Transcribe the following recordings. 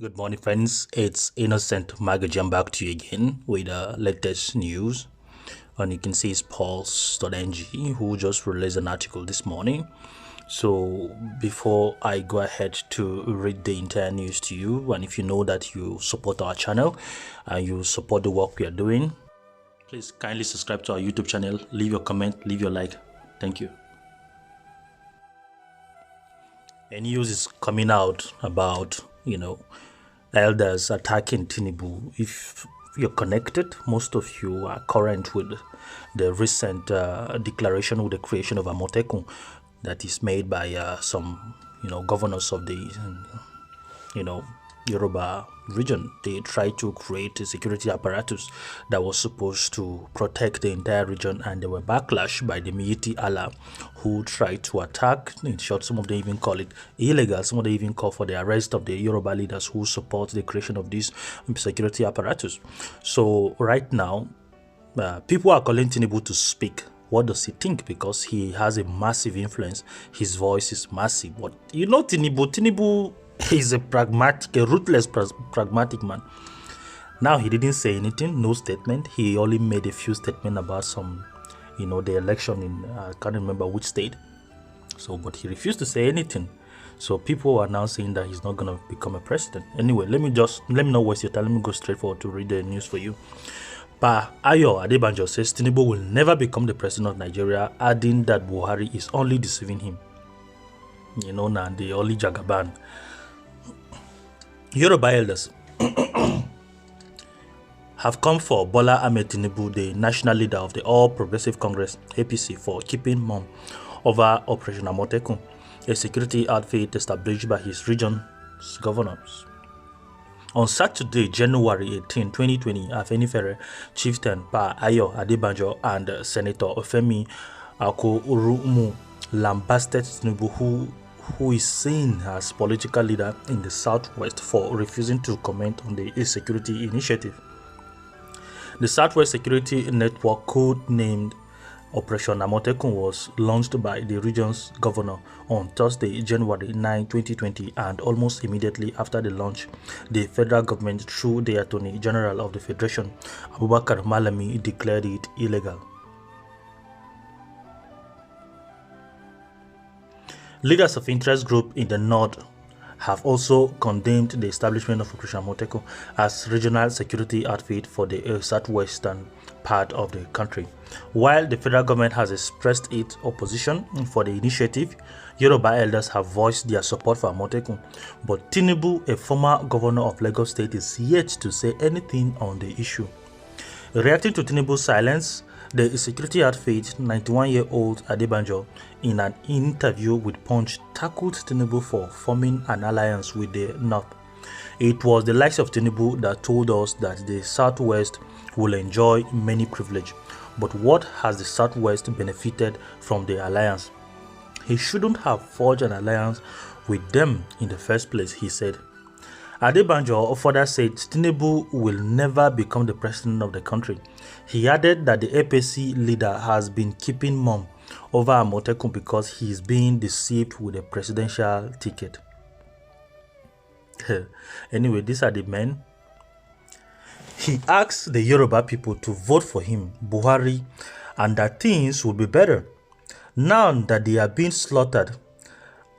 Good morning, friends. It's Innocent Magajam back to you again with the latest news. And you can see it's Pulse.ng who just released an article this morning. So, before I go ahead to read the entire news to you, and if you know that you support our channel and you support the work we are doing, please kindly subscribe to our YouTube channel, leave your comment, leave your like. Thank you. A news is coming out about, elders attacking Tinubu. If you're connected, most of you are current with the recent declaration with the creation of Amotekun that is made by some, governors of the, you know, Yoruba region. They tried to create a security apparatus that was supposed to protect the entire region, and they were backlash by the Miyetti Allah who tried to attack. In short, some of them even call it illegal. Some of them even call for the arrest of the Yoruba leaders who support the creation of this security apparatus. So right now, people are calling Tinubu to speak. What does he think? Because he has a massive influence. His voice is massive. But Tinubu is a ruthless, pragmatic man. Now, he didn't say anything, no statement. He only made a few statements about some, the election in, I can't remember which state. So, but he refused to say anything. So people are now saying that he's not going to become a president. Anyway, let me not waste your time. Let me go straight forward to read the news for you. Ayo Adebanjo says Tinubu will never become the president of Nigeria, adding that Buhari is only deceiving him. Now the only Jagaban. Yoruba elders have come for Bola Ahmed Tinubu, the national leader of the All Progressive Congress (APC), for keeping mum over Operation Amotekun, a security outfit established by his region's governors. On Saturday, January 18, 2020, Afenifere chieftain Ayo Adebanjo and Senator Femi Okurounmu lambasted Tinubu, who is seen as political leader in the Southwest, for refusing to comment on the security initiative. The Southwest Security Network, code-named Operation Amotekun, was launched by the region's governor on Thursday, January 9, 2020, and almost immediately after the launch, the federal government, through the Attorney General of the Federation, Abubakar Malami, declared it illegal. Leaders of interest groups in the north have also condemned the establishment of Operation Amotekun as regional security outfit for the southwestern part of the country. While the federal government has expressed its opposition for the initiative, Yoruba elders have voiced their support for Amotekun. But Tinubu, a former governor of Lagos State, is yet to say anything on the issue. Reacting to Tinubu's silence, the security outfit, 91-year-old Adebanjo, in an interview with Punch, tackled Tinubu for forming an alliance with the North. It was the likes of Tinubu that told us that the Southwest will enjoy many privileges. But what has the Southwest benefited from the alliance? He shouldn't have forged an alliance with them in the first place, he said. Adebanjo further said Tinubu will never become the president of the country. He added that the APC leader has been keeping mum over Amotekun because he is being deceived with a presidential ticket. Anyway, these are the men. He asked the Yoruba people to vote for him, Buhari, and that things will be better. Now that they are being slaughtered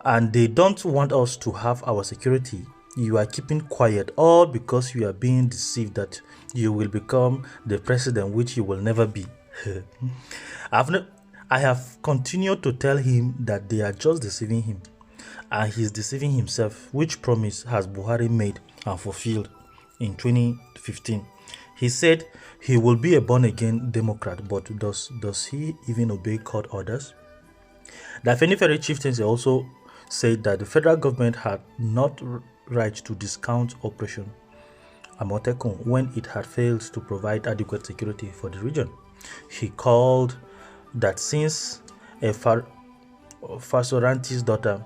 and they don't want us to have our security, you are keeping quiet, all because you are being deceived that you will become the president, which you will never be. I have continued to tell him that they are just deceiving him, and he's deceiving himself, which promise has Buhari made and fulfilled in 2015. He said he will be a born-again Democrat, but does he even obey court orders? The Afenifere chieftains also said that the federal government had not right to discount Operation Amotekun when it had failed to provide adequate security for the region. He called that since Fasoranti's daughter,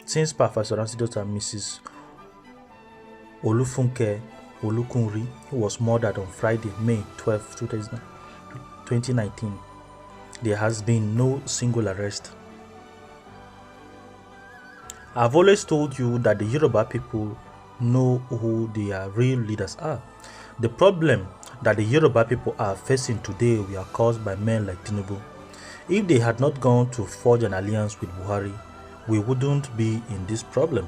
Mrs. Olufunke Olukunri, was murdered on Friday, May 12, 2019, there has been no single arrest. I've always told you that the Yoruba people know who their real leaders are. The problem that the Yoruba people are facing today were caused by men like Tinubu. If they had not gone to forge an alliance with Buhari, we wouldn't be in this problem.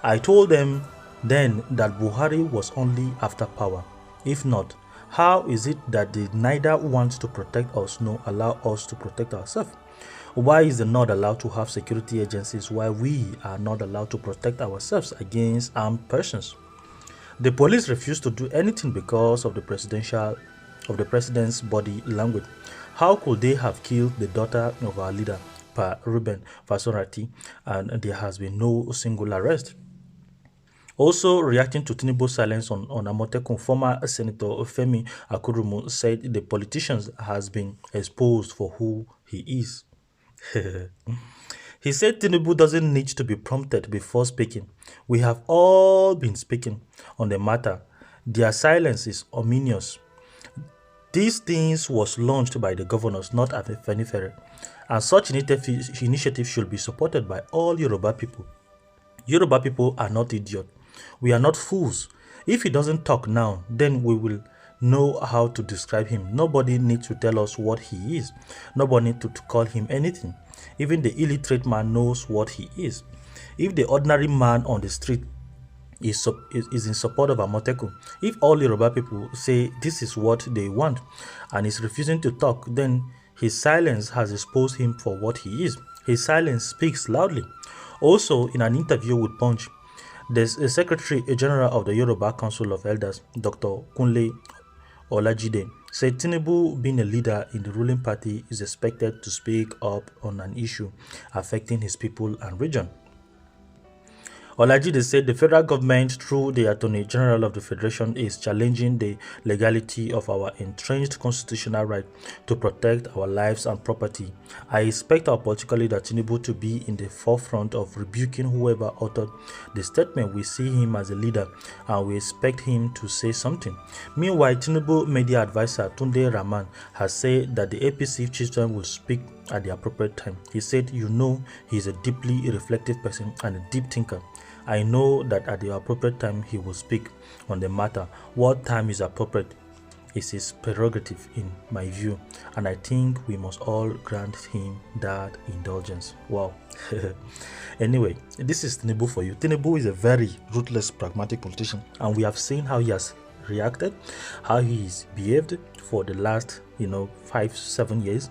I told them then that Buhari was only after power. If not, how is it that they neither want to protect us nor allow us to protect ourselves? Why is they not allowed to have security agencies while we are not allowed to protect ourselves against armed persons? The police refused to do anything because of the president's body language. How could they have killed the daughter of our leader, Pa Ruben Fasorati, and there has been no single arrest? Also reacting to Tinubu's silence on Amotekun, former Senator Femi Okurounmu said the politician has been exposed for who he is. He said Tinubu doesn't need to be prompted before speaking. We have all been speaking on the matter. Their silence is ominous. These things was launched by the governors, not Afenifere, and such initiative should be supported by all Yoruba people. Yoruba people are not idiots. We are not fools. If he doesn't talk now, then we will know how to describe him. Nobody needs to tell us what he is. Nobody needs to call him anything. Even the illiterate man knows what he is. If the ordinary man on the street is in support of Amotekun, if all Yoruba people say this is what they want and is refusing to talk, then his silence has exposed him for what he is. His silence speaks loudly. Also, in an interview with Punch, the Secretary General of the Yoruba Council of Elders, Dr. Kunle Olajide, said Tinubu, being a leader in the ruling party, is expected to speak up on an issue affecting his people and region. Olajide said the federal government, through the Attorney General of the Federation, is challenging the legality of our entrenched constitutional right to protect our lives and property. I expect our political leader Tinubu to be in the forefront of rebuking whoever uttered the statement. We see him as a leader and we expect him to say something. Meanwhile, Tinubu media advisor Tunde Rahman has said that the APC chieftain will speak at the appropriate time. He said, "You know, he is a deeply reflective person and a deep thinker. I know that at the appropriate time he will speak on the matter. What time is appropriate is his prerogative in my view, and I think we must all grant him that indulgence." Wow. Anyway, this is Tinubu for you. Tinubu is a very ruthless, pragmatic politician, and we have seen how he has reacted, how he's behaved for the last 5-7 years.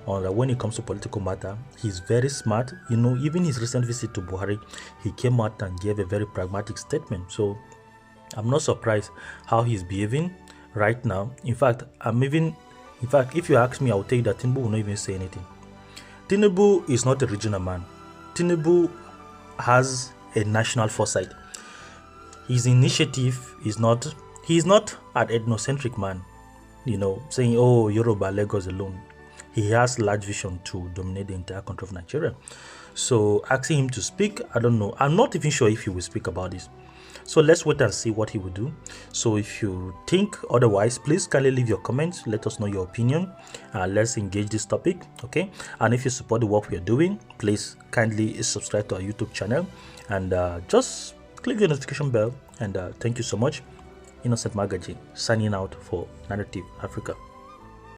When it comes to political matter, he's very smart. Even his recent visit to Buhari, he came out and gave a very pragmatic statement. So I'm not surprised how he's behaving right now. In fact, if you ask me, I will tell you that Tinubu will not even say anything. Tinubu is not a regional man. Tinubu has a national foresight. His initiative is not, he's not an ethnocentric man, saying, oh, Yoruba, Lagos alone. He has large vision to dominate the entire country of Nigeria. So asking him to speak, I don't know. I'm not even sure if he will speak about this. So let's wait and see what he will do. So if you think otherwise, please kindly leave your comments. Let us know your opinion. Let's engage this topic, okay? And if you support the work we are doing, please kindly subscribe to our YouTube channel and just click the notification bell. And thank you so much. Innocent Magaji signing out for Narrative Africa.